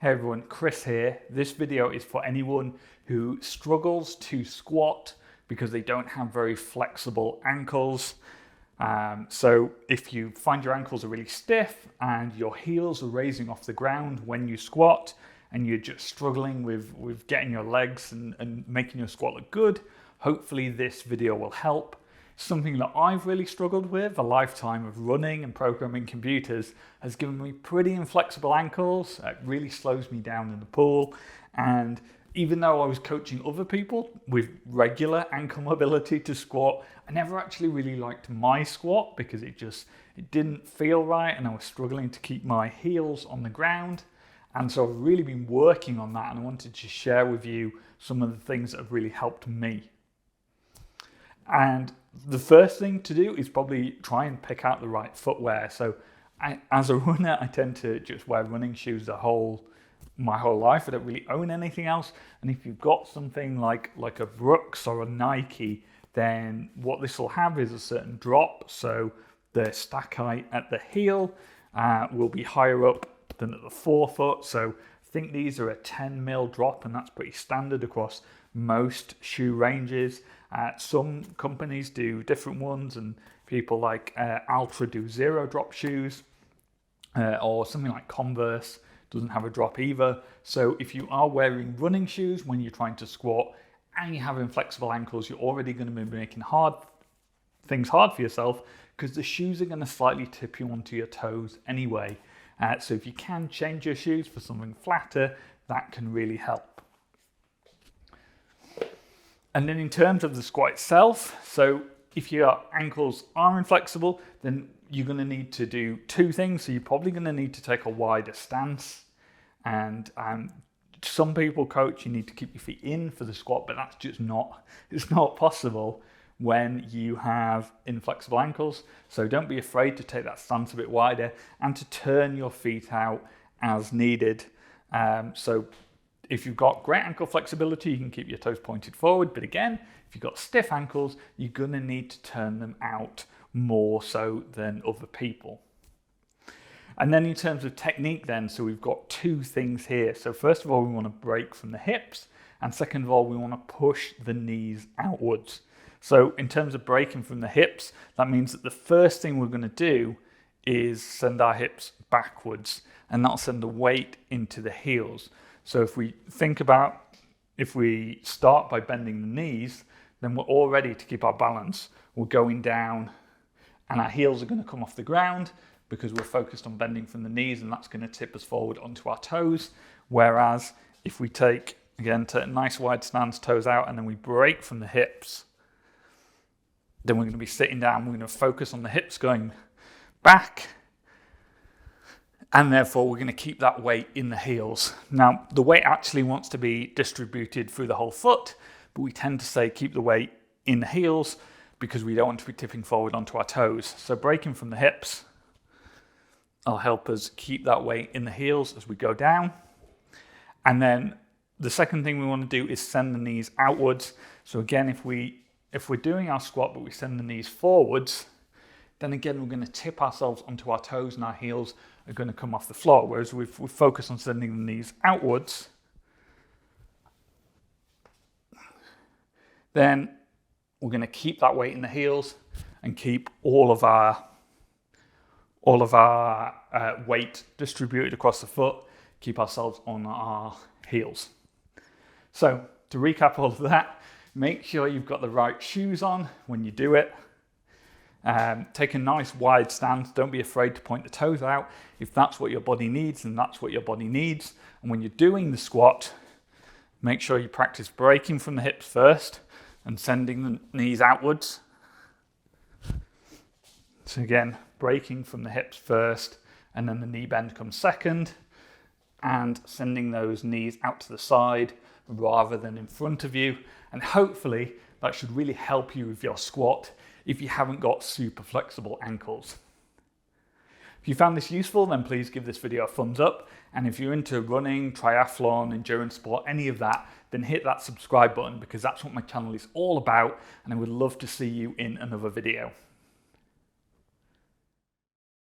Hey everyone, Chris here. This video is for anyone who struggles to squat because they don't have very flexible ankles. So if you find your ankles are really stiff and your heels are raising off the ground when you squat and you're just struggling with getting your legs and making your squat look good, hopefully this video will help. Something that I've really struggled with, a lifetime of running and programming computers, has given me pretty inflexible ankles. It really slows me down in the pool. And even though I was coaching other people with regular ankle mobility to squat, I never actually really liked my squat because it didn't feel right and I was struggling to keep my heels on the ground. And so I've really been working on that, and I wanted to share with you some of the things that have really helped me. And the first thing to do is probably try and pick out the right footwear. So as a runner, I tend to just wear running shoes my whole life. I don't really own anything else. And if you've got something like a Brooks or a Nike, then what this will have is a certain drop. So the stack height at the heel will be higher up than at the forefoot. So I think these are a 10 mil drop, and that's pretty standard across most shoe ranges. Some companies do different ones, and people like Altra do 0 drop shoes, or something like Converse doesn't have a drop either. So if you are wearing running shoes when you're trying to squat and you have inflexible ankles, you're already going to be making things hard for yourself, because the shoes are going to slightly tip you onto your toes anyway. So if you can change your shoes for something flatter, that can really help. And then in terms of the squat itself, so if your ankles are inflexible, then you're going to need to do 2 things. So you're probably going to need to take a wider stance. And some people coach you need to keep your feet in for the squat, but that's just it's not possible when you have inflexible ankles. So don't be afraid to take that stance a bit wider and to turn your feet out as needed. So if you've got great ankle flexibility, you can keep your toes pointed forward. But again, if you've got stiff ankles, you're going to need to turn them out more so than other people. And then in terms of technique then, so we've got 2 things here. So first of all, we want to break from the hips. And second of all, we want to push the knees outwards. So in terms of breaking from the hips, that means that the first thing we're going to do is send our hips backwards, and that'll send the weight into the heels. So if we start by bending the knees, then we're all ready to keep our balance. We're going down and our heels are going to come off the ground because we're focused on bending from the knees, and that's going to tip us forward onto our toes. Whereas if we take a nice wide stance, toes out, and then we break from the hips, then we're going to be sitting down. We're going to focus on the hips going back, and therefore we're going to keep that weight in the heels. Now, the weight actually wants to be distributed through the whole foot, but we tend to say keep the weight in the heels because we don't want to be tipping forward onto our toes. So breaking from the hips will help us keep that weight in the heels as we go down. And then the second thing we want to do is send the knees outwards. So again, if we're doing our squat but we send the knees forwards, then again we're going to tip ourselves onto our toes and our heels are going to come off the floor. Whereas we focus on sending the knees outwards, then we're going to keep that weight in the heels and keep all of our weight distributed across the foot, keep ourselves on our heels. So to recap all of that, make sure you've got the right shoes on when you do it. Take a nice wide stance. Don't be afraid to point the toes out. If that's what your body needs, then that's what your body needs. And when you're doing the squat, make sure you practice breaking from the hips first and sending the knees outwards. So again, breaking from the hips first, and then the knee bend comes second, and sending those knees out to the side rather than in front of you. And hopefully that should really help you with your squat if you haven't got super flexible ankles. If you found this useful, then please give this video a thumbs up. And if you're into running, triathlon, endurance sport, any of that, then hit that subscribe button, because that's what my channel is all about, and I would love to see you in another video.